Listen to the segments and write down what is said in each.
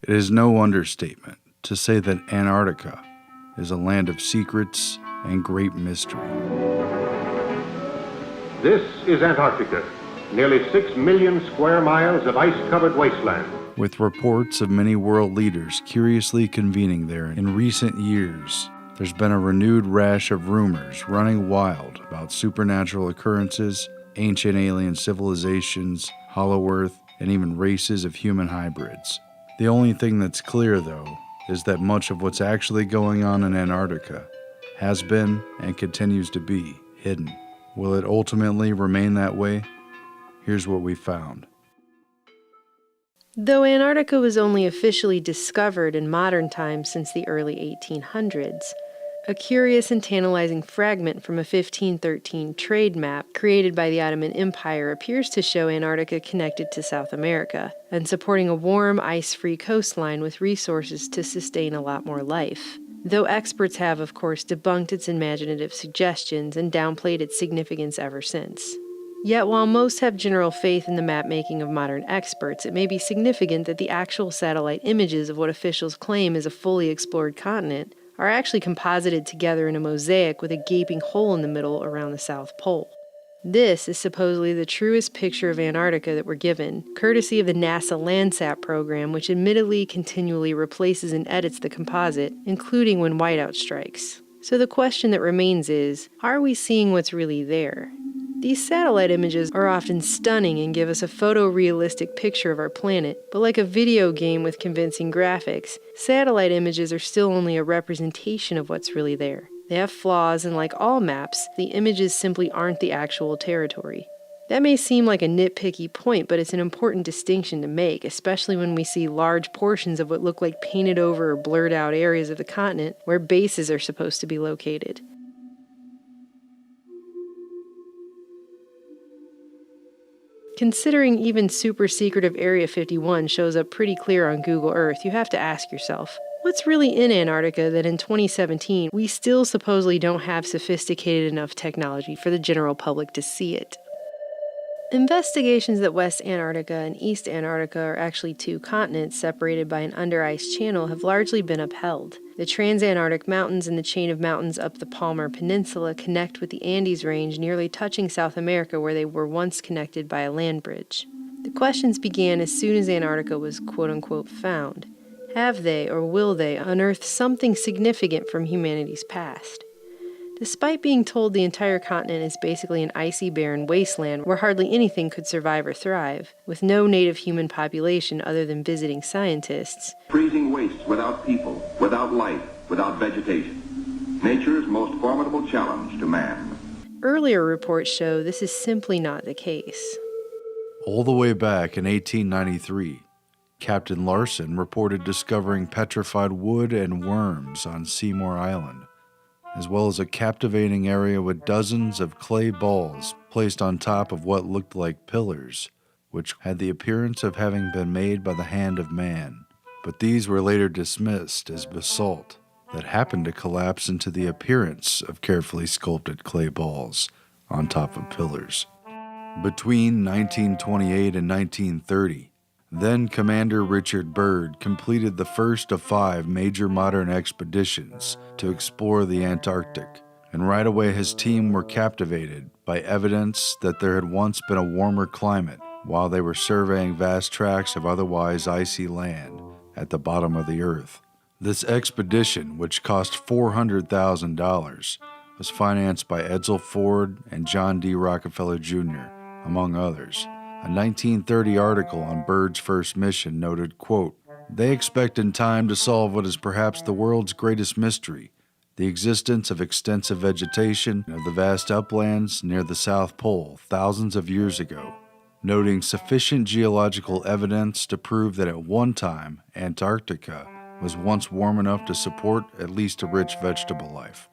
It is no understatement to say that Antarctica is a land of secrets and great mystery. This is Antarctica, nearly 6 million square miles of ice-covered wasteland. With reports of many world leaders curiously convening there in recent years, there's been a renewed rash of rumors running wild about supernatural occurrences, ancient alien civilizations, hollow earth, and even races of human hybrids. The only thing that's clear, though, is that much of what's actually going on in Antarctica has been and continues to be hidden. Will it ultimately remain that way? Here's what we found. Though Antarctica was only officially discovered in modern times since the early 1800s, a curious and tantalizing fragment from a 1513 trade map created by the Ottoman Empire appears to show Antarctica connected to South America and supporting a warm, ice-free coastline with resources to sustain a lot more life. Though experts have, of course, debunked its imaginative suggestions and downplayed its significance ever since. Yet while most have general faith in the map-making of modern experts, it may be significant that the actual satellite images of what officials claim is a fully explored continent are actually composited together in a mosaic with a gaping hole in the middle around the South Pole. This is supposedly the truest picture of Antarctica that we're given, courtesy of the NASA Landsat program, which admittedly continually replaces and edits the composite, including when whiteout strikes. So the question that remains is, are we seeing what's really there? These satellite images are often stunning and give us a photorealistic picture of our planet, but like a video game with convincing graphics, satellite images are still only a representation of what's really there. They have flaws, and like all maps, the images simply aren't the actual territory. That may seem like a nitpicky point, but it's an important distinction to make, especially when we see large portions of what look like painted over or blurred out areas of the continent where bases are supposed to be located. Considering even super secretive Area 51 shows up pretty clear on Google Earth, you have to ask yourself, what's really in Antarctica that in 2017 we still supposedly don't have sophisticated enough technology for the general public to see it? Investigations that West Antarctica and East Antarctica are actually two continents separated by an under-ice channel have largely been upheld. The Transantarctic Mountains and the chain of mountains up the Palmer Peninsula connect with the Andes Range, nearly touching South America where they were once connected by a land bridge. The questions began as soon as Antarctica was quote-unquote found. Have they, or will they, unearth something significant from humanity's past? Despite being told the entire continent is basically an icy, barren wasteland where hardly anything could survive or thrive, with no native human population other than visiting scientists. Freezing wastes without people, without life, without vegetation. Nature's most formidable challenge to man. Earlier reports show this is simply not the case. All the way back in 1893, Captain Larson reported discovering petrified wood and worms on Seymour Island, as well as a captivating area with dozens of clay balls placed on top of what looked like pillars, which had the appearance of having been made by the hand of man. But these were later dismissed as basalt that happened to collapse into the appearance of carefully sculpted clay balls on top of pillars. Between 1928 and 1930, then Commander Richard Byrd completed the first of 5 major modern expeditions to explore the Antarctic, and right away his team were captivated by evidence that there had once been a warmer climate while they were surveying vast tracts of otherwise icy land at the bottom of the earth. This expedition, which cost $400,000, was financed by Edsel Ford and John D. Rockefeller Jr., among others. A 1930 article on Byrd's first mission noted, quote, "They expect in time to solve what is perhaps the world's greatest mystery, the existence of extensive vegetation of the vast uplands near the South Pole thousands of years ago, noting sufficient geological evidence to prove that at one time Antarctica was once warm enough to support at least a rich vegetable life."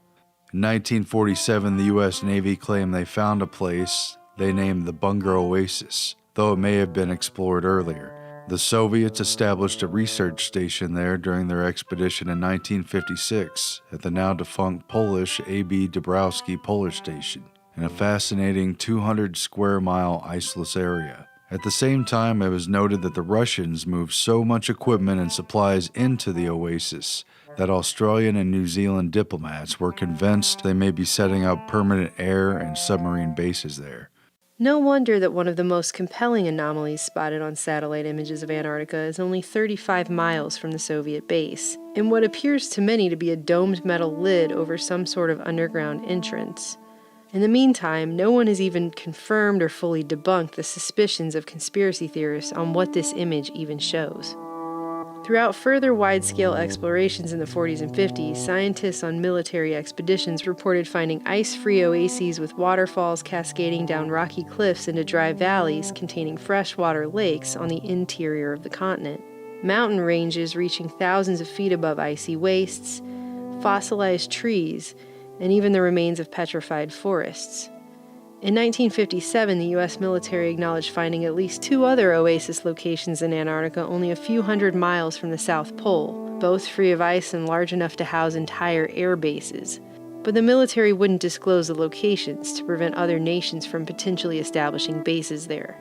In 1947, the U.S. Navy claimed they found a place they named the Bunger Oasis, though it may have been explored earlier. The Soviets established a research station there during their expedition in 1956 at the now defunct Polish A.B. Dabrowski Polar Station, in a fascinating 200 square mile iceless area. At the same time, it was noted that the Russians moved so much equipment and supplies into the oasis that Australian and New Zealand diplomats were convinced they may be setting up permanent air and submarine bases there. No wonder that one of the most compelling anomalies spotted on satellite images of Antarctica is only 35 miles from the Soviet base, in what appears to many to be a domed metal lid over some sort of underground entrance. In the meantime, no one has even confirmed or fully debunked the suspicions of conspiracy theorists on what this image even shows. Throughout further wide-scale explorations in the 40s and 50s, scientists on military expeditions reported finding ice-free oases with waterfalls cascading down rocky cliffs into dry valleys containing freshwater lakes on the interior of the continent, mountain ranges reaching thousands of feet above icy wastes, fossilized trees, and even the remains of petrified forests. In 1957, the U.S. military acknowledged finding at least 2 other oasis locations in Antarctica only a few hundred miles from the South Pole, both free of ice and large enough to house entire air bases. But the military wouldn't disclose the locations to prevent other nations from potentially establishing bases there.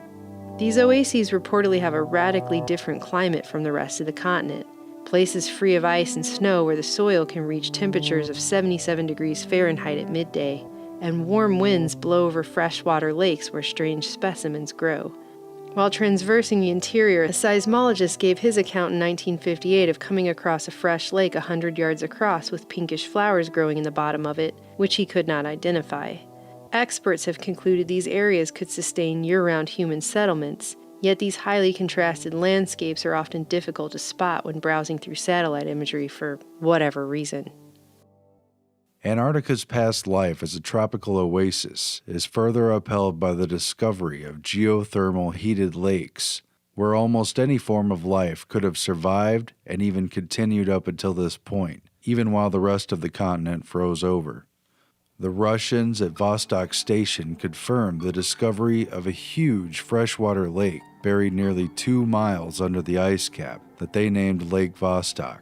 These oases reportedly have a radically different climate from the rest of the continent, places free of ice and snow where the soil can reach temperatures of 77 degrees Fahrenheit at midday, and warm winds blow over freshwater lakes where strange specimens grow. While transversing the interior, a seismologist gave his account in 1958 of coming across a fresh lake 100 yards across with pinkish flowers growing in the bottom of it, which he could not identify. Experts have concluded these areas could sustain year-round human settlements, yet these highly contrasted landscapes are often difficult to spot when browsing through satellite imagery for whatever reason. Antarctica's past life as a tropical oasis is further upheld by the discovery of geothermal heated lakes, where almost any form of life could have survived and even continued up until this point, even while the rest of the continent froze over. The Russians at Vostok Station confirmed the discovery of a huge freshwater lake buried nearly 2 miles under the ice cap that they named Lake Vostok.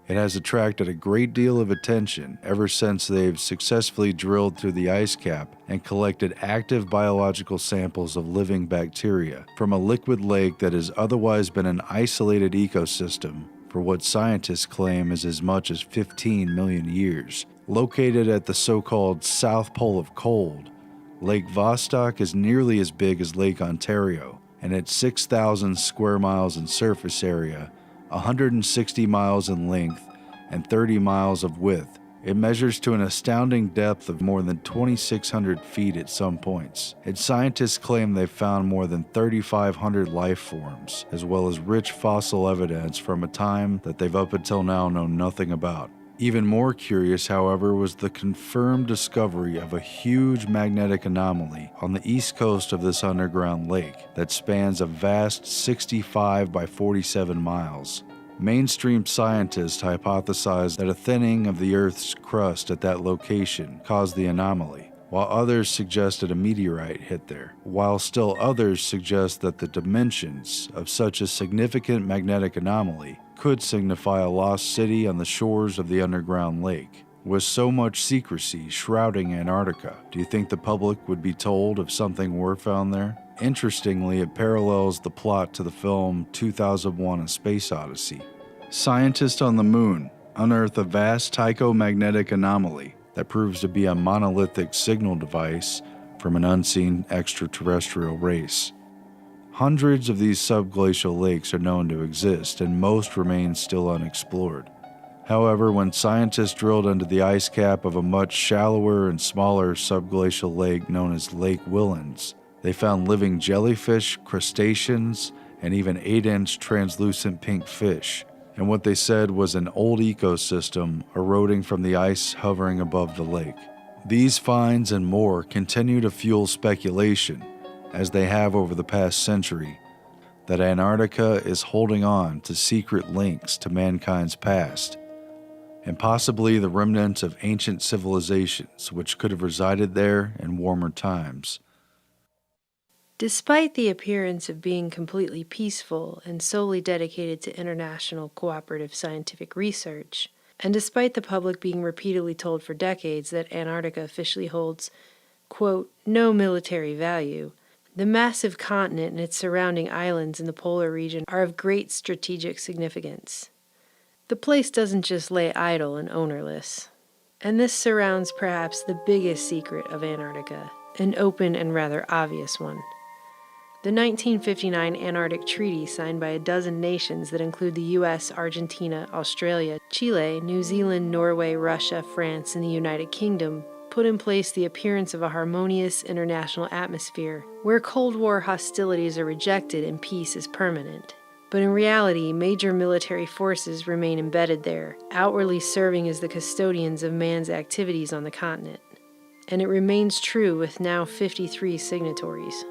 It has attracted a great deal of attention ever since they've successfully drilled through the ice cap and collected active biological samples of living bacteria from a liquid lake that has otherwise been an isolated ecosystem for what scientists claim is as much as 15 million years. Located at the so-called South Pole of Cold, Lake Vostok is nearly as big as Lake Ontario, and at 6,000 square miles in surface area, 160 miles in length, and 30 miles of width, it measures to an astounding depth of more than 2,600 feet at some points. Its scientists claim they've found more than 3,500 life forms, as well as rich fossil evidence from a time that they've up until now known nothing about. Even more curious, however, was the confirmed discovery of a huge magnetic anomaly on the east coast of this underground lake that spans a vast 65 by 47 miles. Mainstream scientists hypothesized that a thinning of the Earth's crust at that location caused the anomaly, while others suggested a meteorite hit there, while still others suggest that the dimensions of such a significant magnetic anomaly could signify a lost city on the shores of the underground lake. With so much secrecy shrouding Antarctica, do you think the public would be told if something were found there? Interestingly, it parallels the plot to the film 2001: A Space Odyssey. Scientists on the moon unearth a vast psychomagnetic anomaly that proves to be a monolithic signal device from an unseen extraterrestrial race. Hundreds of these subglacial lakes are known to exist, and most remain still unexplored. However, when scientists drilled into the ice cap of a much shallower and smaller subglacial lake known as Lake Whillans, they found living jellyfish, crustaceans, and even 8-inch translucent pink fish, and what they said was an old ecosystem eroding from the ice hovering above the lake. These finds and more continue to fuel speculation, as they have over the past century, that Antarctica is holding on to secret links to mankind's past, and possibly the remnants of ancient civilizations which could have resided there in warmer times. Despite the appearance of being completely peaceful and solely dedicated to international cooperative scientific research, and despite the public being repeatedly told for decades that Antarctica officially holds, quote, no military value, The massive continent and its surrounding islands in the polar region are of great strategic significance. The place doesn't just lay idle and ownerless. And this surrounds perhaps the biggest secret of Antarctica, an open and rather obvious one. The 1959 Antarctic Treaty, signed by a dozen nations that include the U.S., Argentina, Australia, Chile, New Zealand, Norway, Russia, France, and the United Kingdom, put in place the appearance of a harmonious international atmosphere where Cold War hostilities are rejected and peace is permanent. But in reality, major military forces remain embedded there, outwardly serving as the custodians of man's activities on the continent. And it remains true with now 53 signatories.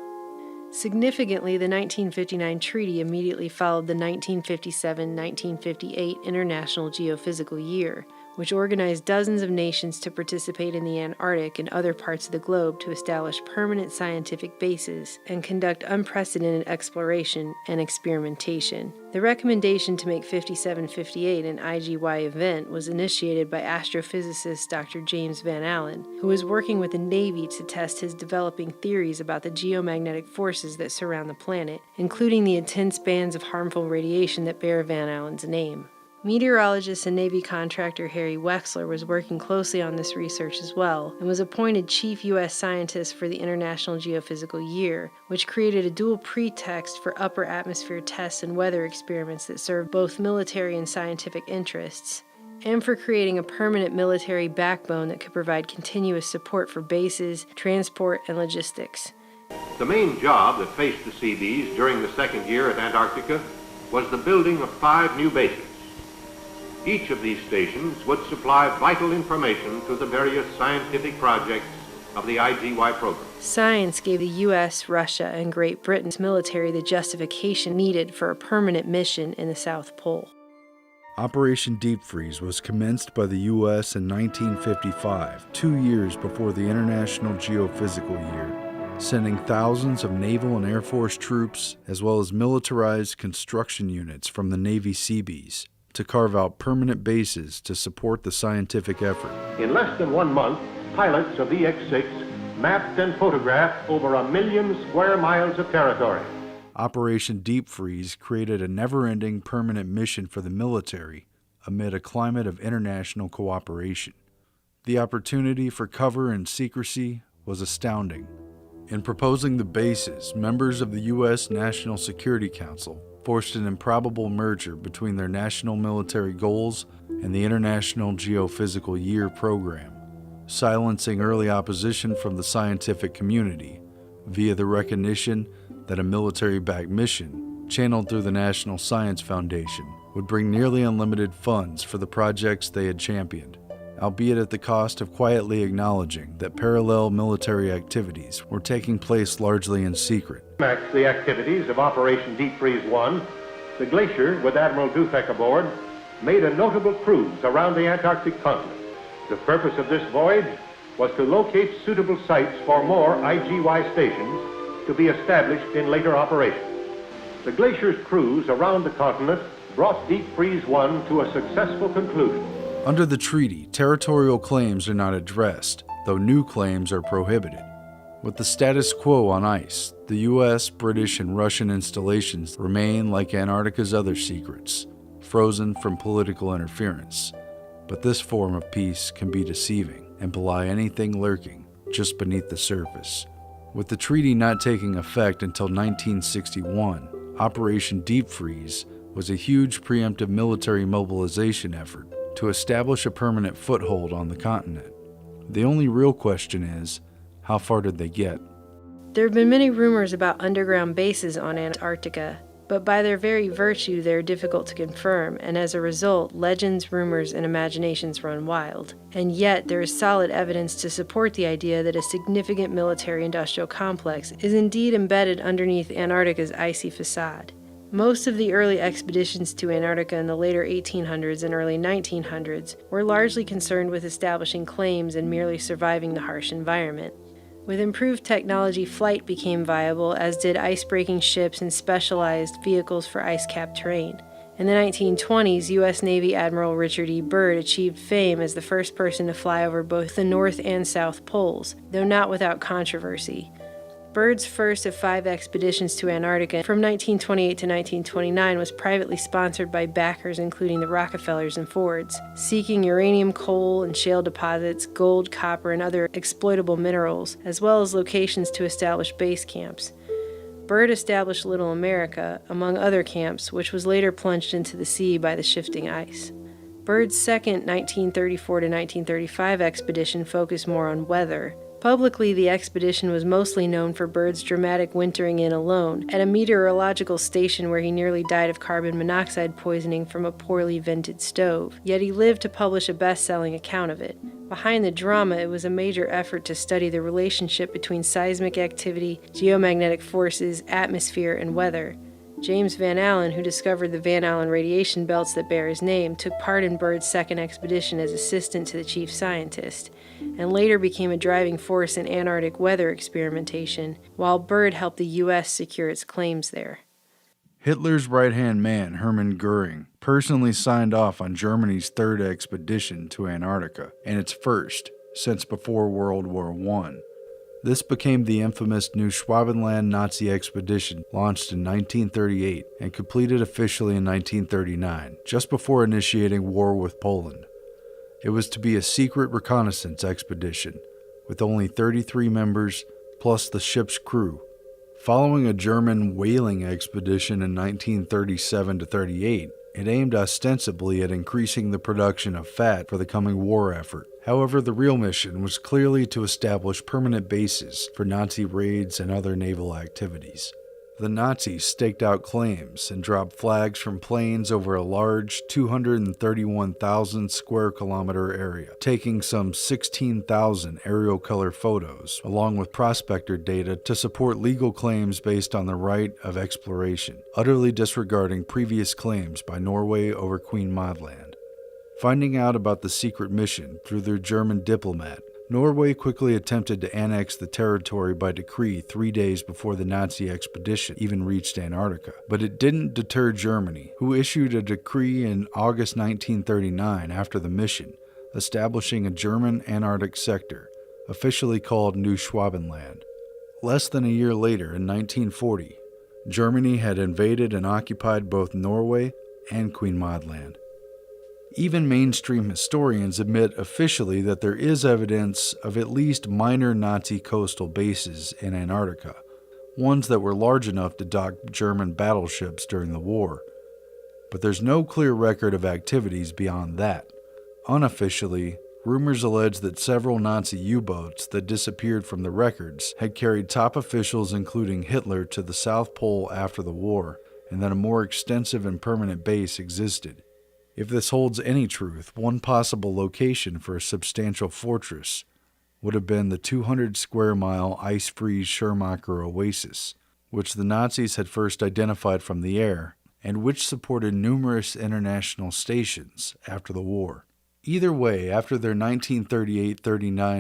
Significantly, the 1959 treaty immediately followed the 1957-1958 International Geophysical Year, which organized dozens of nations to participate in the Antarctic and other parts of the globe to establish permanent scientific bases and conduct unprecedented exploration and experimentation. The recommendation to make 57-58 an IGY event was initiated by astrophysicist Dr. James Van Allen, who was working with the Navy to test his developing theories about the geomagnetic forces that surround the planet, including the intense bands of harmful radiation that bear Van Allen's name. Meteorologist and Navy contractor Harry Wexler was working closely on this research as well, and was appointed chief U.S. scientist for the International Geophysical Year, which created a dual pretext for upper atmosphere tests and weather experiments that served both military and scientific interests, and for creating a permanent military backbone that could provide continuous support for bases, transport, and logistics. The main job that faced the Seabees during the second year at Antarctica was the building of 5 new bases. Each of these stations would supply vital information to the various scientific projects of the IGY program. Science gave the U.S., Russia, and Great Britain's military the justification needed for a permanent mission in the South Pole. Operation Deep Freeze was commenced by the U.S. in 1955, 2 years before the International Geophysical Year, sending thousands of Naval and Air Force troops, as well as militarized construction units from the Navy Seabees, to carve out permanent bases to support the scientific effort. In less than 1 month, pilots of EX-6 mapped and photographed over 1 million square miles of territory. Operation Deep Freeze created a never-ending permanent mission for the military amid a climate of international cooperation. The opportunity for cover and secrecy was astounding. In proposing the bases, members of the U.S. National Security Council forced an improbable merger between their national military goals and the International Geophysical Year program, silencing early opposition from the scientific community via the recognition that a military-backed mission, channeled through the National Science Foundation, would bring nearly unlimited funds for the projects they had championed, albeit at the cost of quietly acknowledging that parallel military activities were taking place largely in secret. The activities of Operation Deep Freeze 1, the Glacier, with Admiral Dufek aboard, made a notable cruise around the Antarctic continent. The purpose of this voyage was to locate suitable sites for more IGY stations to be established in later operations. The Glacier's cruise around the continent brought Deep Freeze 1 to a successful conclusion. Under the treaty, territorial claims are not addressed, though new claims are prohibited. With the status quo on ice, the U.S., British, and Russian installations remain like Antarctica's other secrets, frozen from political interference. But this form of peace can be deceiving and belie anything lurking just beneath the surface. With the treaty not taking effect until 1961, Operation Deep Freeze was a huge preemptive military mobilization effort to establish a permanent foothold on the continent. The only real question is, how far did they get? There have been many rumors about underground bases on Antarctica, but by their very virtue they are difficult to confirm, and as a result, legends, rumors, and imaginations run wild. And yet, there is solid evidence to support the idea that a significant military-industrial complex is indeed embedded underneath Antarctica's icy facade. Most of the early expeditions to Antarctica in the later 1800s and early 1900s were largely concerned with establishing claims and merely surviving the harsh environment. With improved technology, flight became viable, as did ice-breaking ships and specialized vehicles for ice-capped terrain. In the 1920s, U.S. Navy Admiral Richard E. Byrd achieved fame as the first person to fly over both the North and South Poles, though not without controversy. Byrd's first of 5 expeditions to Antarctica from 1928 to 1929 was privately sponsored by backers including the Rockefellers and Fords, seeking uranium, coal, and shale deposits, gold, copper, and other exploitable minerals, as well as locations to establish base camps. Byrd established Little America, among other camps, which was later plunged into the sea by the shifting ice. Byrd's second 1934 to 1935 expedition focused more on weather. Publicly, the expedition was mostly known for Byrd's dramatic wintering in alone at a meteorological station where he nearly died of carbon monoxide poisoning from a poorly vented stove, yet he lived to publish a best-selling account of it. Behind the drama, it was a major effort to study the relationship between seismic activity, geomagnetic forces, atmosphere, and weather. James Van Allen, who discovered the Van Allen radiation belts that bear his name, took part in Byrd's second expedition as assistant to the chief scientist, and later became a driving force in Antarctic weather experimentation, while Byrd helped the U.S. secure its claims there. Hitler's right-hand man, Hermann Goering, personally signed off on Germany's third expedition to Antarctica, and its first since before World War I. This became the infamous Neuschwabenland Nazi expedition, launched in 1938 and completed officially in 1939, just before initiating war with Poland. It was to be a secret reconnaissance expedition, with only 33 members plus the ship's crew. Following a German whaling expedition in 1937-38, it aimed ostensibly at increasing the production of fat for the coming war effort. However, the real mission was clearly to establish permanent bases for Nazi raids and other naval activities. The Nazis staked out claims and dropped flags from planes over a large 231,000 square kilometer area, taking some 16,000 aerial color photos, along with prospector data to support legal claims based on the right of exploration, utterly disregarding previous claims by Norway over Queen Maud Land. Finding out about the secret mission through their German diplomat, Norway quickly attempted to annex the territory by decree 3 days before the Nazi expedition even reached Antarctica. But it didn't deter Germany, who issued a decree in August 1939 after the mission, establishing a German Antarctic sector, officially called Neuschwabenland. Less than a year later, in 1940, Germany had invaded and occupied both Norway and Queen Maud Land. Even mainstream historians admit officially that there is evidence of at least minor Nazi coastal bases in Antarctica, ones that were large enough to dock German battleships during the war. But there's no clear record of activities beyond that. Unofficially, rumors allege that several Nazi U-boats that disappeared from the records had carried top officials including Hitler to the South Pole after the war, and that a more extensive and permanent base existed. If this holds any truth, one possible location for a substantial fortress would have been the 200-square-mile ice-free Schirmacher Oasis, which the Nazis had first identified from the air, and which supported numerous international stations after the war. Either way, after their 1938-39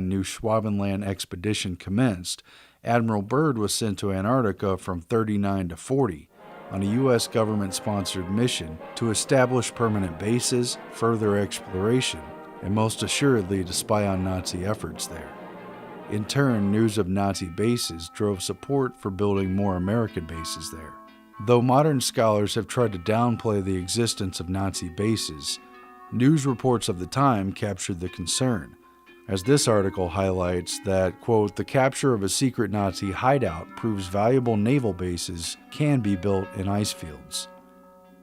Neuschwabenland expedition commenced, Admiral Byrd was sent to Antarctica from 39 to 40, on a U.S. government-sponsored mission to establish permanent bases, further exploration, and most assuredly to spy on Nazi efforts there. In turn, news of Nazi bases drove support for building more American bases there. Though modern scholars have tried to downplay the existence of Nazi bases, news reports of the time captured the concern, as this article highlights that, quote, the capture of a secret Nazi hideout proves valuable naval bases can be built in ice fields.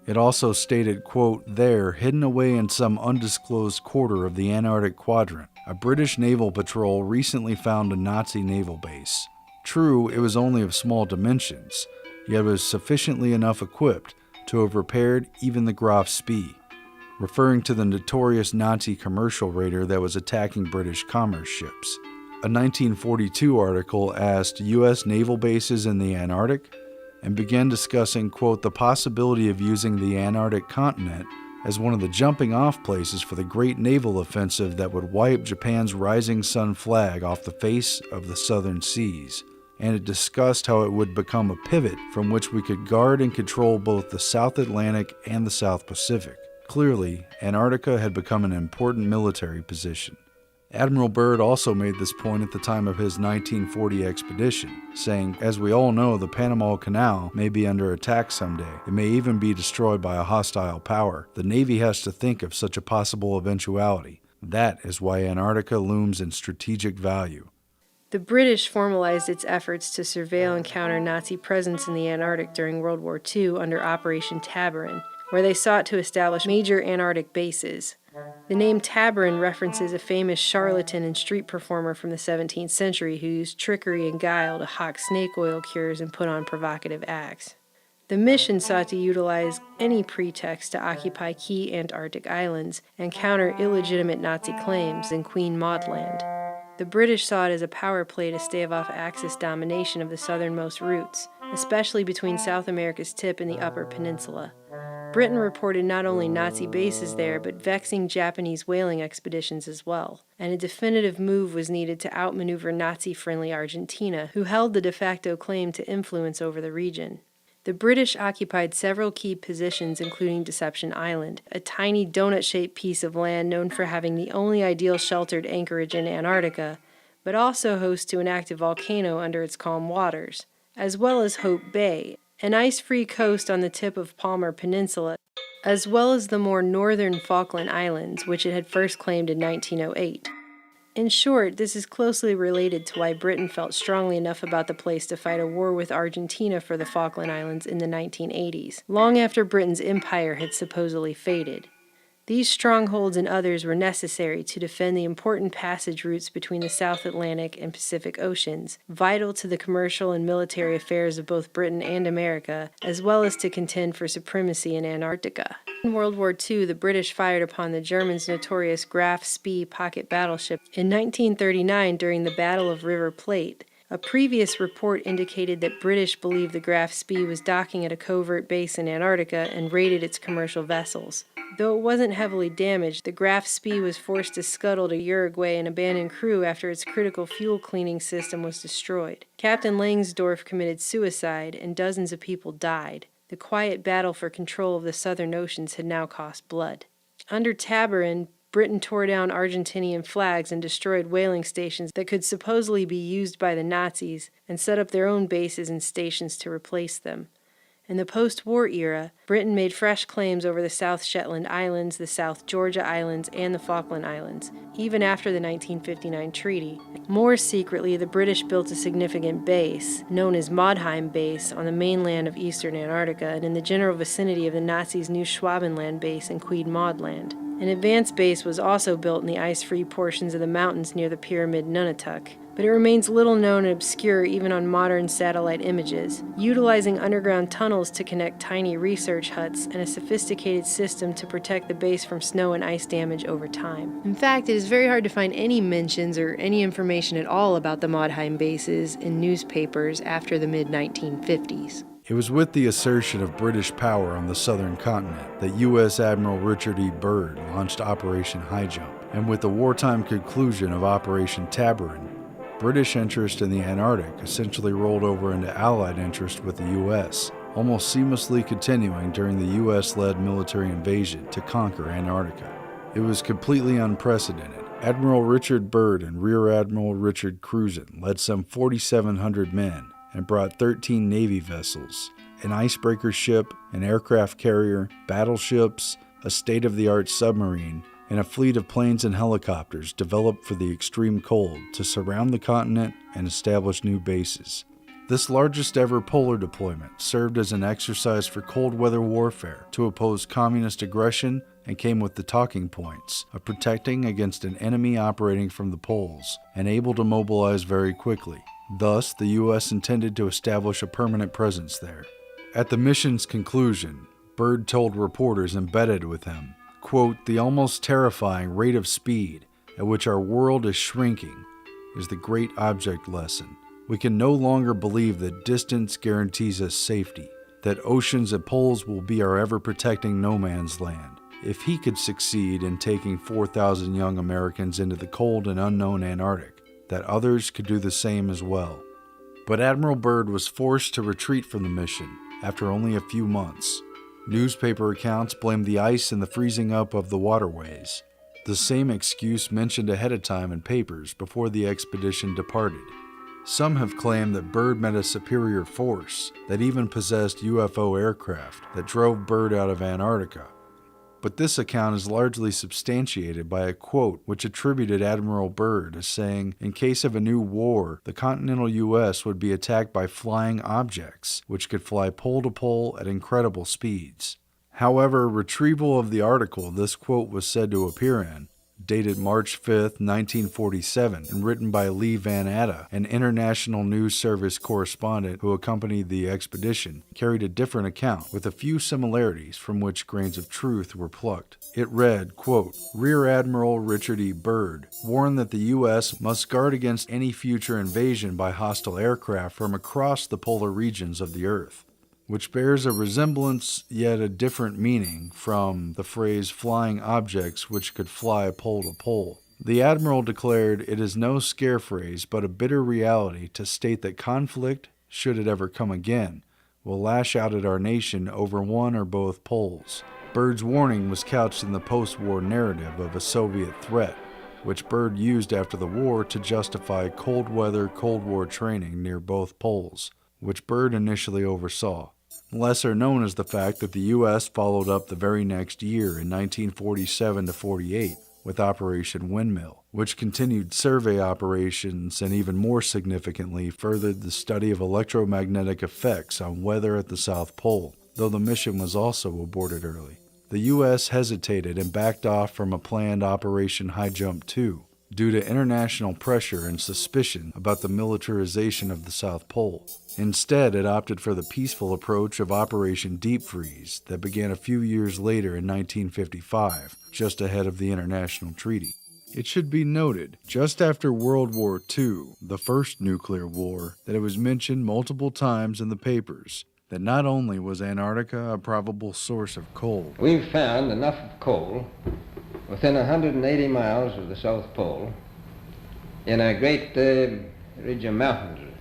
It also stated, quote, there, hidden away in some undisclosed quarter of the Antarctic quadrant, a British naval patrol recently found a Nazi naval base. True, it was only of small dimensions, yet was sufficiently enough equipped to have repaired even the Graf Spee, referring to the notorious Nazi commercial raider that was attacking British commerce ships. A 1942 article asked U.S. naval bases in the Antarctic and began discussing, quote, the possibility of using the Antarctic continent as one of the jumping-off places for the great naval offensive that would wipe Japan's rising sun flag off the face of the southern seas. And it discussed how it would become a pivot from which we could guard and control both the South Atlantic and the South Pacific. Clearly, Antarctica had become an important military position. Admiral Byrd also made this point at the time of his 1940 expedition, saying, "As we all know, the Panama Canal may be under attack someday. It may even be destroyed by a hostile power. The Navy has to think of such a possible eventuality. That is why Antarctica looms in strategic value." The British formalized its efforts to surveil and counter Nazi presence in the Antarctic during World War II under Operation Tabarin, where they sought to establish major Antarctic bases. The name Tabarin references a famous charlatan and street performer from the 17th century who used trickery and guile to hawk snake oil cures and put on provocative acts. The mission sought to utilize any pretext to occupy key Antarctic islands and counter illegitimate Nazi claims in Queen Maud Land. The British saw it as a power play to stave off Axis domination of the southernmost routes, especially between South America's tip and the Upper Peninsula. Britain reported not only Nazi bases there, but vexing Japanese whaling expeditions as well, and a definitive move was needed to outmaneuver Nazi-friendly Argentina, who held the de facto claim to influence over the region. The British occupied several key positions, including Deception Island, a tiny donut-shaped piece of land known for having the only ideal sheltered anchorage in Antarctica, but also host to an active volcano under its calm waters, as well as Hope Bay, an ice-free coast on the tip of Palmer Peninsula, as well as the more northern Falkland Islands, which it had first claimed in 1908. In short, this is closely related to why Britain felt strongly enough about the place to fight a war with Argentina for the Falkland Islands in the 1980s, long after Britain's empire had supposedly faded. These strongholds and others were necessary to defend the important passage routes between the South Atlantic and Pacific Oceans, vital to the commercial and military affairs of both Britain and America, as well as to contend for supremacy in Antarctica. In World War II, the British fired upon the Germans' notorious Graf Spee pocket battleship in 1939 during the Battle of River Plate. A previous report indicated that British believed the Graf Spee was docking at a covert base in Antarctica and raided its commercial vessels. Though it wasn't heavily damaged, the Graf Spee was forced to scuttle to Uruguay and abandon crew after its critical fuel cleaning system was destroyed. Captain Langsdorff committed suicide, and dozens of people died. The quiet battle for control of the southern oceans had now cost blood. Under Tabarin, Britain tore down Argentinian flags and destroyed whaling stations that could supposedly be used by the Nazis and set up their own bases and stations to replace them. In the post-war era, Britain made fresh claims over the South Shetland Islands, the South Georgia Islands, and the Falkland Islands, even after the 1959 treaty. More secretly, the British built a significant base, known as Modheim Base, on the mainland of eastern Antarctica and in the general vicinity of the Nazis' new Schwabenland base in Queen Maud Land. An advanced base was also built in the ice-free portions of the mountains near the pyramid Nunatak, but it remains little known and obscure even on modern satellite images, utilizing underground tunnels to connect tiny research huts and a sophisticated system to protect the base from snow and ice damage over time. In fact, it is very hard to find any mentions or any information at all about the Modheim bases in newspapers after the mid-1950s. It was with the assertion of British power on the southern continent that U.S. Admiral Richard E. Byrd launched Operation High Jump, and with the wartime conclusion of Operation Tabarin, British interest in the Antarctic essentially rolled over into Allied interest with the U.S., almost seamlessly continuing during the U.S.-led military invasion to conquer Antarctica. It was completely unprecedented. Admiral Richard Byrd and Rear Admiral Richard Cruzen led some 4,700 men and brought 13 Navy vessels, an icebreaker ship, an aircraft carrier, battleships, a state-of-the-art submarine, and a fleet of planes and helicopters developed for the extreme cold to surround the continent and establish new bases. This largest ever polar deployment served as an exercise for cold weather warfare to oppose communist aggression and came with the talking points of protecting against an enemy operating from the poles and able to mobilize very quickly. Thus, the U.S. intended to establish a permanent presence there. At the mission's conclusion, Byrd told reporters embedded with him, quote, "The almost terrifying rate of speed at which our world is shrinking is the great object lesson. We can no longer believe that distance guarantees us safety, that oceans and poles will be our ever-protecting no man's land. If he could succeed in taking 4,000 young Americans into the cold and unknown Antarctic, that others could do the same as well." But Admiral Byrd was forced to retreat from the mission after only a few months. Newspaper accounts blamed the ice and the freezing up of the waterways. the same excuse mentioned ahead of time in papers before the expedition departed. Some have claimed that Byrd met a superior force that even possessed UFO aircraft that drove Byrd out of Antarctica. But this account is largely substantiated by a quote which attributed Admiral Byrd as saying, in case of a new war, the continental U.S. would be attacked by flying objects, which could fly pole to pole at incredible speeds. However, retrieval of the article this quote was said to appear in, dated March 5, 1947, and written by Lee Van Atta, an International News Service correspondent who accompanied the expedition, carried a different account, with a few similarities from which grains of truth were plucked. It read, quote, Rear Admiral Richard E. Byrd warned that the U.S. must guard against any future invasion by hostile aircraft from across the polar regions of the Earth, which bears a resemblance yet a different meaning from the phrase flying objects which could fly pole to pole. The Admiral declared it is no scare phrase but a bitter reality to state that conflict, should it ever come again, will lash out at our nation over one or both poles. Byrd's warning was couched in the post-war narrative of a Soviet threat, which Byrd used after the war to justify cold weather Cold War training near both poles, which Byrd initially oversaw. Lesser known is the fact that the U.S. followed up the very next year in 1947-48 with Operation Windmill, which continued survey operations and even more significantly furthered the study of electromagnetic effects on weather at the South Pole, though the mission was also aborted early. The U.S. hesitated and backed off from a planned Operation High Jump 2 due to international pressure and suspicion about the militarization of the South Pole. Instead, it opted for the peaceful approach of Operation Deep Freeze that began a few years later in 1955, just ahead of the international treaty. It should be noted, just after World War II, the first nuclear war, that it was mentioned multiple times in the papers that not only was Antarctica a probable source of coal. We've found enough of coal within 180 miles of the South Pole in a great ridge of mountains.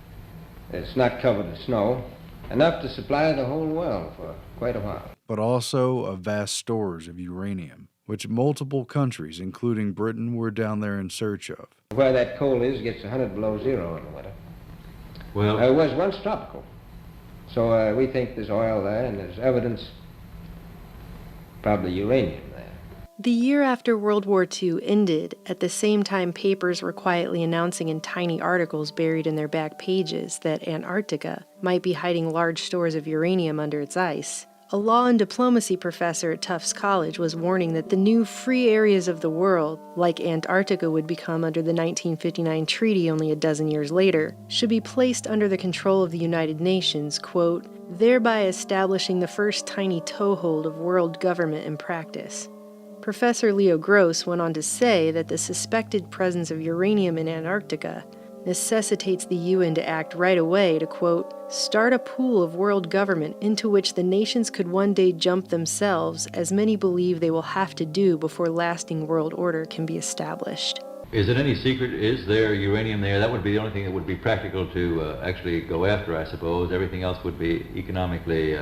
It's not covered with snow, enough to supply the whole world for quite a while. But also of vast stores of uranium, which multiple countries, including Britain, were down there in search of. Where that coal is gets 100 below zero in the winter. Well, It was once tropical. So we think there's oil there, and there's evidence, probably uranium there. The year after World War II ended, at the same time papers were quietly announcing in tiny articles buried in their back pages that Antarctica might be hiding large stores of uranium under its ice, a law and diplomacy professor at Tufts College was warning that the new free areas of the world, like Antarctica would become under the 1959 treaty only a dozen years later, should be placed under the control of the United Nations, quote, thereby establishing the first tiny toehold of world government in practice. Professor Leo Gross went on to say that the suspected presence of uranium in Antarctica necessitates the UN to act right away to, quote, start a pool of world government into which the nations could one day jump themselves, as many believe they will have to do before lasting world order can be established. is it any secret, is there uranium there? That would be the only thing that would be practical to actually go after, I suppose. Everything else would be economically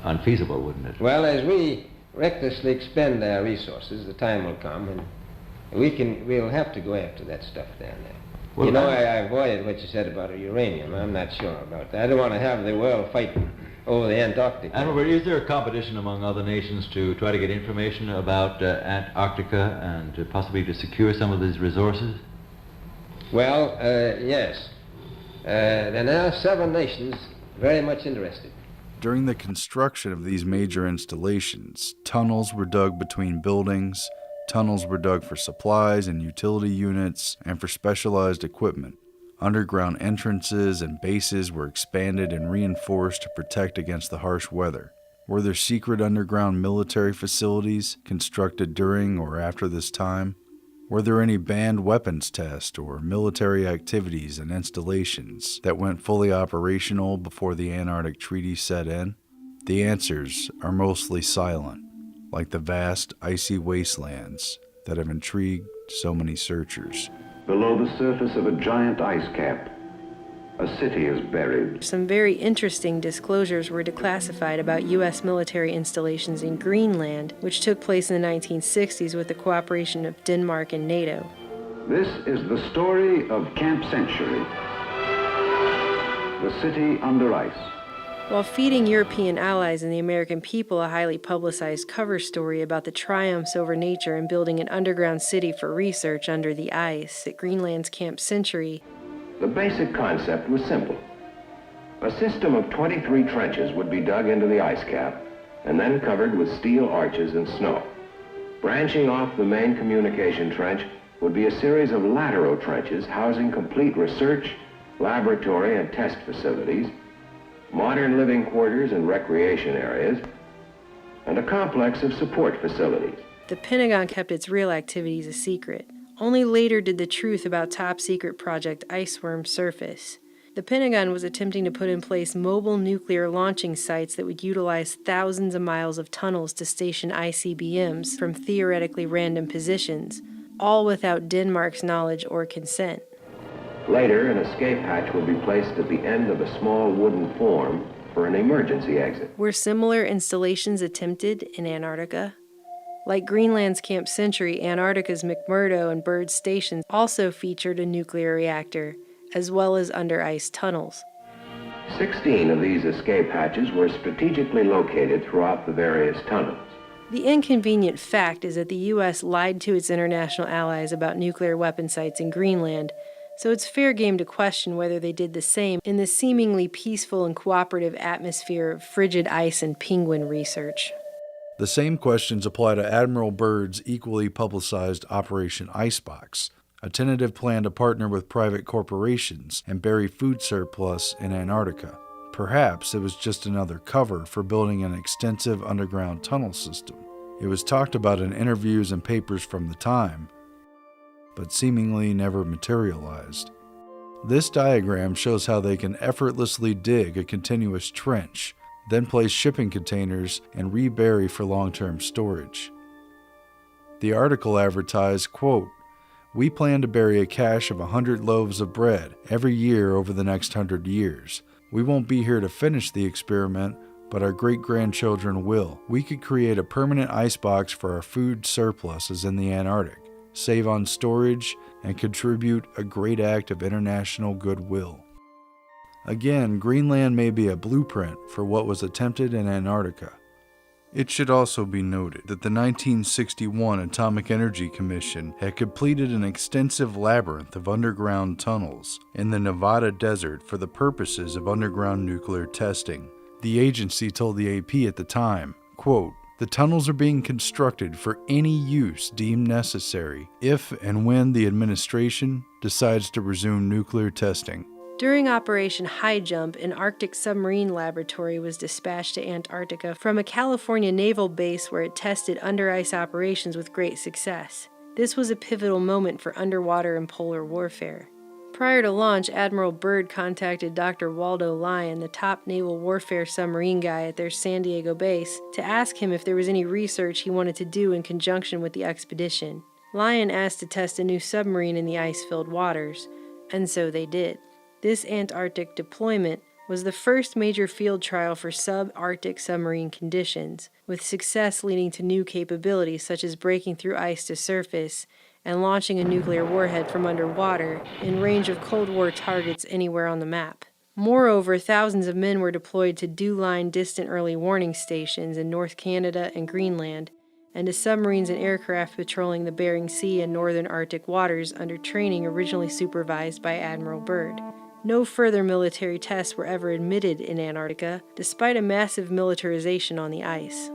unfeasible, wouldn't it? Well, as we recklessly expend our resources, the time will come when we'll have to go after that stuff down there. Well, you know, I avoided what you said about uranium. I'm not sure about that. I don't want to have the world fighting over the Antarctic. Admiral, is there a competition among other nations to try to get information about Antarctica and possibly to secure some of these resources? Well, yes. There are now 7 nations very much interested. During the construction of these major installations, tunnels were dug between buildings, tunnels were dug for supplies and utility units, and for specialized equipment. Underground entrances and bases were expanded and reinforced to protect against the harsh weather. Were there secret underground military facilities constructed during or after this time? Were there any banned weapons tests or military activities and installations that went fully operational before the Antarctic Treaty set in? The answers are mostly silent, like the vast icy wastelands that have intrigued so many searchers. Below the surface of a giant ice cap, A city is buried. Some very interesting disclosures were declassified about U.S. military installations in Greenland, which took place in the 1960s with the cooperation of Denmark and NATO. This is the story of Camp Century, the city under ice. While feeding European allies and the American people a highly publicized cover story about the triumphs over nature and building an underground city for research under the ice at Greenland's Camp Century, The basic concept was simple. A system of 23 trenches would be dug into the ice cap and then covered with steel arches and snow. Branching off the main communication trench would be a series of lateral trenches housing complete research, laboratory and test facilities, modern living quarters and recreation areas, and a complex of support facilities. the Pentagon kept its real activities a secret. Only later did the truth about top-secret Project Iceworm surface. The Pentagon was attempting to put in place mobile nuclear launching sites that would utilize thousands of miles of tunnels to station ICBMs from theoretically random positions, all without Denmark's knowledge or consent. Later, an escape hatch would be placed at the end of a small wooden form for an emergency exit. Were similar installations attempted in Antarctica? Like Greenland's Camp Century, Antarctica's McMurdo and Byrd stations also featured a nuclear reactor, as well as under-ice tunnels. 16 of these escape hatches were strategically located throughout the various tunnels. The inconvenient fact is that the U.S. lied to its international allies about nuclear weapon sites in Greenland, so it's fair game to question whether they did the same in the seemingly peaceful and cooperative atmosphere of frigid ice and penguin research. The same questions apply to Admiral Byrd's equally publicized Operation Icebox, a tentative plan to partner with private corporations and bury food surplus in Antarctica. Perhaps it was just another cover for building an extensive underground tunnel system. It was talked about in interviews and papers from the time, but seemingly never materialized. This diagram shows how they can effortlessly dig a continuous trench, then place shipping containers and rebury for long-term storage. The article advertised, quote, "We plan to bury a cache of 100 loaves of bread every year over the next 100 years. We won't be here to finish the experiment, but our great-grandchildren will. We could create a permanent icebox for our food surpluses in the Antarctic, save on storage, and contribute a great act of international goodwill." Again, Greenland may be a blueprint for what was attempted in Antarctica. It should also be noted that the 1961 Atomic Energy Commission had completed an extensive labyrinth of underground tunnels in the Nevada desert for the purposes of underground nuclear testing. The agency told the AP at the time, quote, "The tunnels are being constructed for any use deemed necessary if and when the administration decides to resume nuclear testing." During Operation High Jump, an Arctic submarine laboratory was dispatched to Antarctica from a California naval base where it tested under-ice operations with great success. This was a pivotal moment for underwater and polar warfare. Prior to launch, Admiral Byrd contacted Dr. Waldo Lyon, the top naval warfare submarine guy at their San Diego base, to ask him if there was any research he wanted to do in conjunction with the expedition. Lyon asked to test a new submarine in the ice-filled waters, and so they did. This Antarctic deployment was the first major field trial for subarctic submarine conditions, with success leading to new capabilities such as breaking through ice to surface and launching a nuclear warhead from underwater in range of Cold War targets anywhere on the map. Moreover, thousands of men were deployed to DEW-line distant early warning stations in North Canada and Greenland, and to submarines and aircraft patrolling the Bering Sea and northern Arctic waters under training originally supervised by Admiral Byrd. No further military tests were ever admitted in Antarctica, despite a massive militarization on the ice.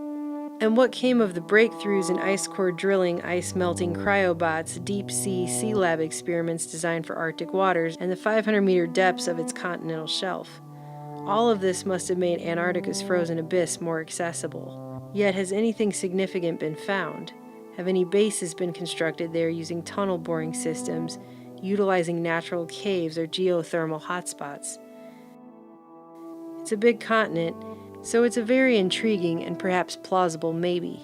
And what came of the breakthroughs in ice core drilling, ice melting cryobots, deep-sea sea lab experiments designed for Arctic waters, and the 500-meter depths of its continental shelf? All of this must have made Antarctica's frozen abyss more accessible. Yet has anything significant been found? Have any bases been constructed there using tunnel boring systems, utilizing natural caves or geothermal hotspots? It's a big continent, so it's a very intriguing and perhaps plausible maybe.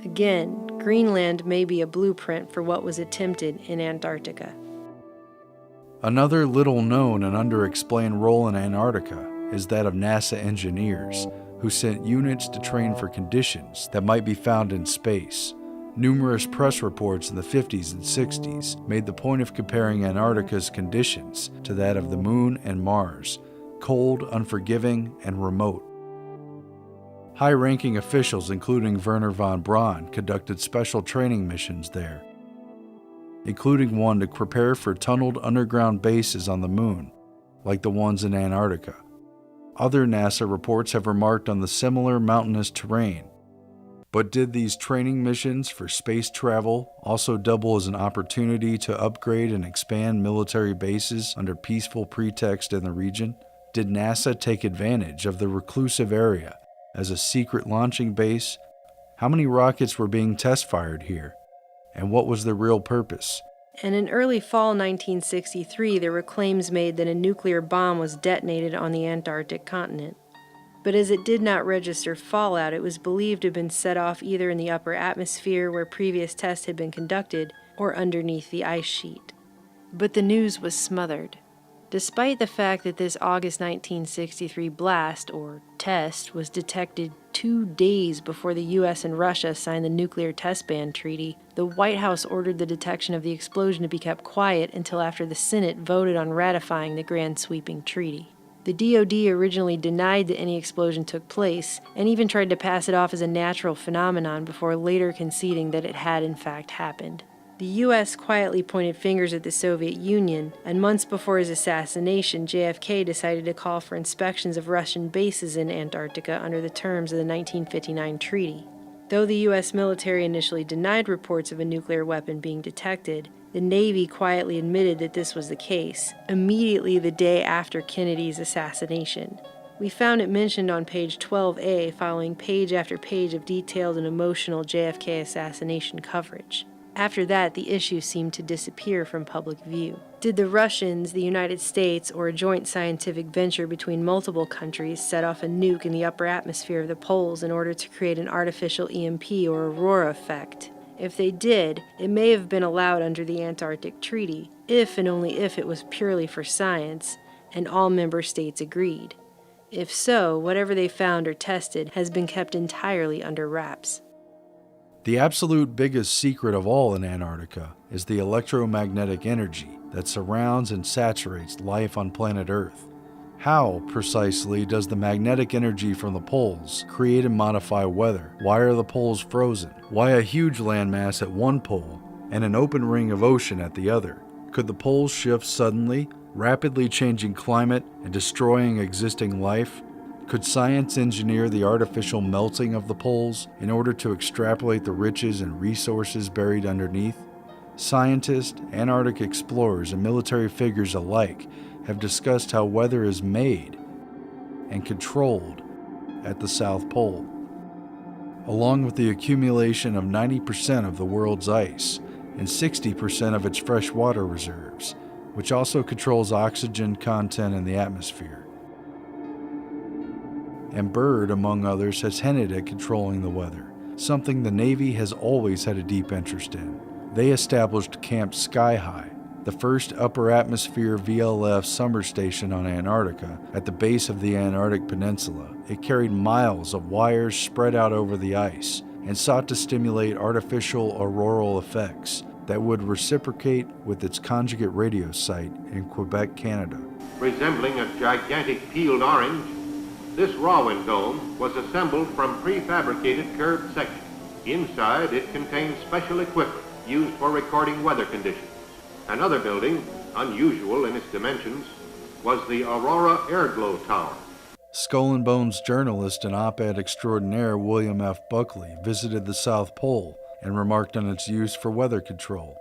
Again, Greenland may be a blueprint for what was attempted in Antarctica. Another little known and underexplained role in Antarctica is that of NASA engineers, who sent units to train for conditions that might be found in space. Numerous press reports in the 50s and 60s made the point of comparing Antarctica's conditions to that of the Moon and Mars, cold, unforgiving, and remote. High-ranking officials, including Wernher von Braun, conducted special training missions there, including one to prepare for tunneled underground bases on the Moon, like the ones in Antarctica. Other NASA reports have remarked on the similar mountainous terrain. But did these training missions for space travel also double as an opportunity to upgrade and expand military bases under peaceful pretext in the region? Did NASA take advantage of the reclusive area as a secret launching base? How many rockets were being test-fired here? And what was their real purpose? And in early fall 1963, there were claims made that a nuclear bomb was detonated on the Antarctic continent. But as it did not register fallout, it was believed to have been set off either in the upper atmosphere where previous tests had been conducted or underneath the ice sheet. But the news was smothered. Despite the fact that this August 1963 blast, or test, was detected 2 days before the U.S. and Russia signed the Nuclear Test Ban Treaty, the White House ordered the detection of the explosion to be kept quiet until after the Senate voted on ratifying the grand sweeping treaty. The DoD originally denied that any explosion took place, and even tried to pass it off as a natural phenomenon before later conceding that it had in fact happened. The U.S. quietly pointed fingers at the Soviet Union, and months before his assassination, JFK decided to call for inspections of Russian bases in Antarctica under the terms of the 1959 treaty. Though the U.S. military initially denied reports of a nuclear weapon being detected, the Navy quietly admitted that this was the case, immediately the day after Kennedy's assassination. We found it mentioned on page 12A, following page after page of detailed and emotional JFK assassination coverage. After that, the issue seemed to disappear from public view. Did the Russians, the United States, or a joint scientific venture between multiple countries set off a nuke in the upper atmosphere of the poles in order to create an artificial EMP or aurora effect? If they did, it may have been allowed under the Antarctic Treaty, if and only if it was purely for science, and all member states agreed. If so, whatever they found or tested has been kept entirely under wraps. The absolute biggest secret of all in Antarctica is the electromagnetic energy that surrounds and saturates life on planet Earth. How, precisely, does the magnetic energy from the poles create and modify weather? Why are the poles frozen? Why a huge landmass at one pole and an open ring of ocean at the other? Could the poles shift suddenly, rapidly changing climate and destroying existing life? Could science engineer the artificial melting of the poles in order to extrapolate the riches and resources buried underneath? Scientists, Antarctic explorers, and military figures alike have discussed how weather is made and controlled at the South Pole, along with the accumulation of 90% of the world's ice and 60% of its freshwater reserves, which also controls oxygen content in the atmosphere. And Byrd, among others, has hinted at controlling the weather, something the Navy has always had a deep interest in. They established Camp Sky High, the first upper atmosphere VLF summer station on Antarctica at the base of the Antarctic Peninsula. It carried miles of wires spread out over the ice and sought to stimulate artificial auroral effects that would reciprocate with its conjugate radio site in Quebec, Canada. Resembling a gigantic peeled orange, this Rowan dome was assembled from prefabricated curved sections. Inside, it contained special equipment used for recording weather conditions. Another building, unusual in its dimensions, was the Aurora Airglow Tower. Skull and Bones journalist and op-ed extraordinaire William F. Buckley visited the South Pole and remarked on its use for weather control,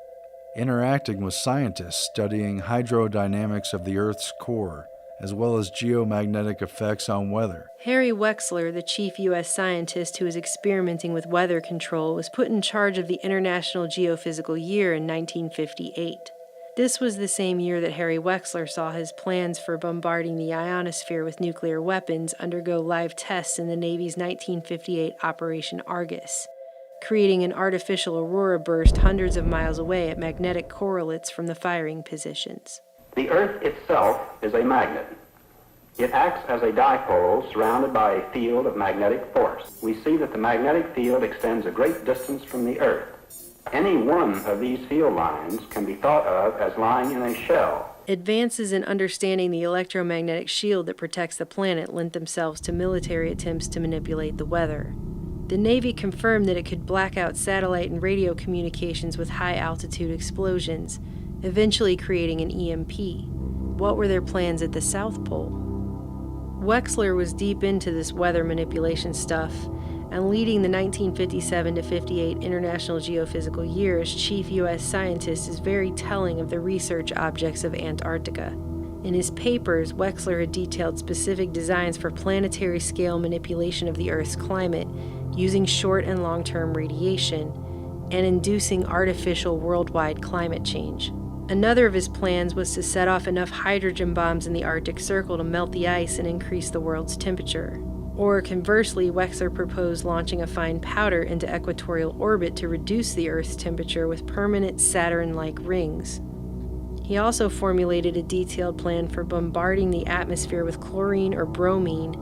interacting with scientists studying hydrodynamics of the Earth's core, as well as geomagnetic effects on weather. Harry Wexler, the chief U.S. scientist who was experimenting with weather control, was put in charge of the International Geophysical Year in 1958. This was the same year that Harry Wexler saw his plans for bombarding the ionosphere with nuclear weapons undergo live tests in the Navy's 1958 Operation Argus, creating an artificial aurora burst hundreds of miles away at magnetic correlates from the firing positions. The Earth itself is a magnet. It acts as a dipole surrounded by a field of magnetic force. We see that the magnetic field extends a great distance from the Earth. Any one of these field lines can be thought of as lying in a shell. Advances in understanding the electromagnetic shield that protects the planet lent themselves to military attempts to manipulate the weather. The Navy confirmed that it could black out satellite and radio communications with high-altitude explosions, eventually creating an EMP. What were their plans at the South Pole? Wexler was deep into this weather manipulation stuff, and leading the 1957 to 58 International Geophysical Year as chief U.S. scientist is very telling of the research objects of Antarctica. In his papers, Wexler had detailed specific designs for planetary-scale manipulation of the Earth's climate using short and long-term radiation and inducing artificial worldwide climate change. Another of his plans was to set off enough hydrogen bombs in the Arctic Circle to melt the ice and increase the world's temperature. Or conversely, Wexler proposed launching a fine powder into equatorial orbit to reduce the Earth's temperature with permanent Saturn-like rings. He also formulated a detailed plan for bombarding the atmosphere with chlorine or bromine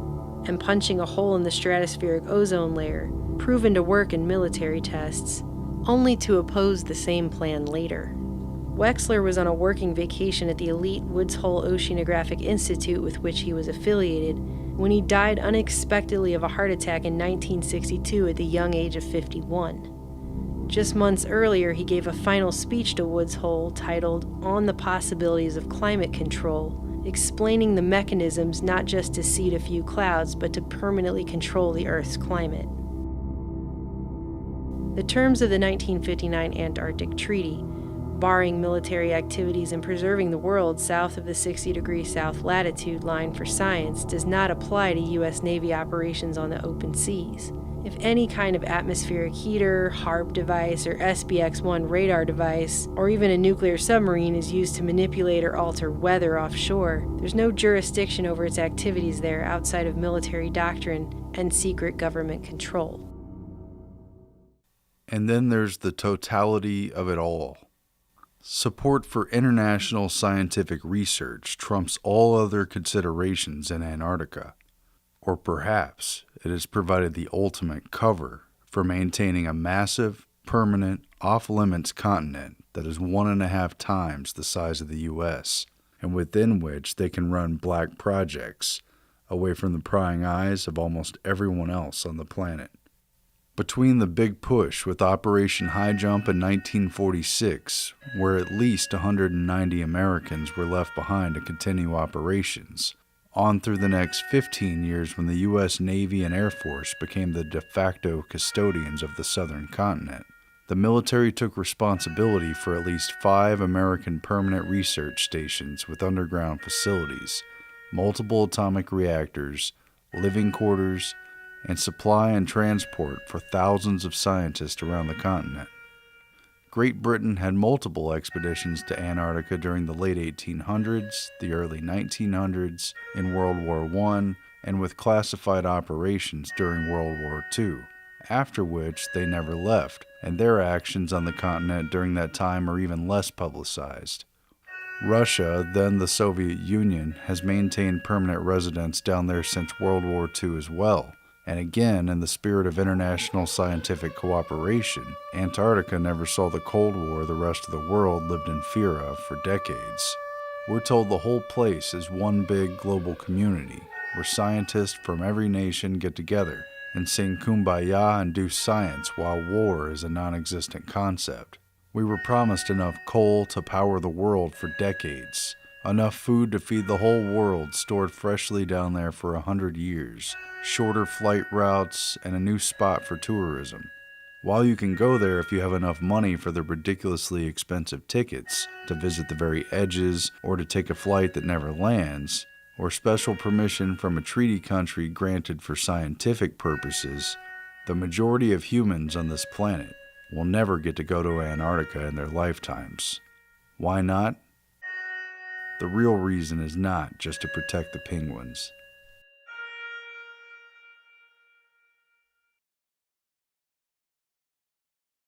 and punching a hole in the stratospheric ozone layer, proven to work in military tests, only to oppose the same plan later. Wexler was on a working vacation at the elite Woods Hole Oceanographic Institute with which he was affiliated when he died unexpectedly of a heart attack in 1962 at the young age of 51. Just months earlier, he gave a final speech to Woods Hole titled On the Possibilities of Climate Control, explaining the mechanisms not just to seed a few clouds, but to permanently control the Earth's climate. The terms of the 1959 Antarctic Treaty, barring military activities and preserving the world south of the 60-degree south latitude line for science, does not apply to U.S. Navy operations on the open seas. If any kind of atmospheric heater, HARP device, or SBX-1 radar device, or even a nuclear submarine is used to manipulate or alter weather offshore, there's no jurisdiction over its activities there outside of military doctrine and secret government control. And then there's the totality of it all. Support for international scientific research trumps all other considerations in Antarctica. Or perhaps it has provided the ultimate cover for maintaining a massive, permanent, off-limits continent that is 1.5 times the size of the U.S., and within which they can run black projects away from the prying eyes of almost everyone else on the planet. Between the big push with Operation High Jump in 1946, where at least 190 Americans were left behind to continue operations, on through the next 15 years when the U.S. Navy and Air Force became the de facto custodians of the southern continent, the military took responsibility for at least 5 American permanent research stations with underground facilities, multiple atomic reactors, living quarters, and supply and transport for thousands of scientists around the continent. Great Britain had multiple expeditions to Antarctica during the late 1800s, the early 1900s, in World War I, and with classified operations during World War II, after which they never left, and their actions on the continent during that time are even less publicized. Russia, then the Soviet Union, has maintained permanent residence down there since World War II as well. And again, in the spirit of international scientific cooperation, Antarctica never saw the Cold War the rest of the world lived in fear of for decades. We're told the whole place is one big global community, where scientists from every nation get together and sing Kumbaya and do science while war is a non-existent concept. We were promised enough coal to power the world for decades, enough food to feed the whole world stored freshly down there for 100 years, shorter flight routes, and a new spot for tourism. While you can go there if you have enough money for the ridiculously expensive tickets, to visit the very edges, or to take a flight that never lands, or special permission from a treaty country granted for scientific purposes, the majority of humans on this planet will never get to go to Antarctica in their lifetimes. Why not? The real reason is not just to protect the penguins.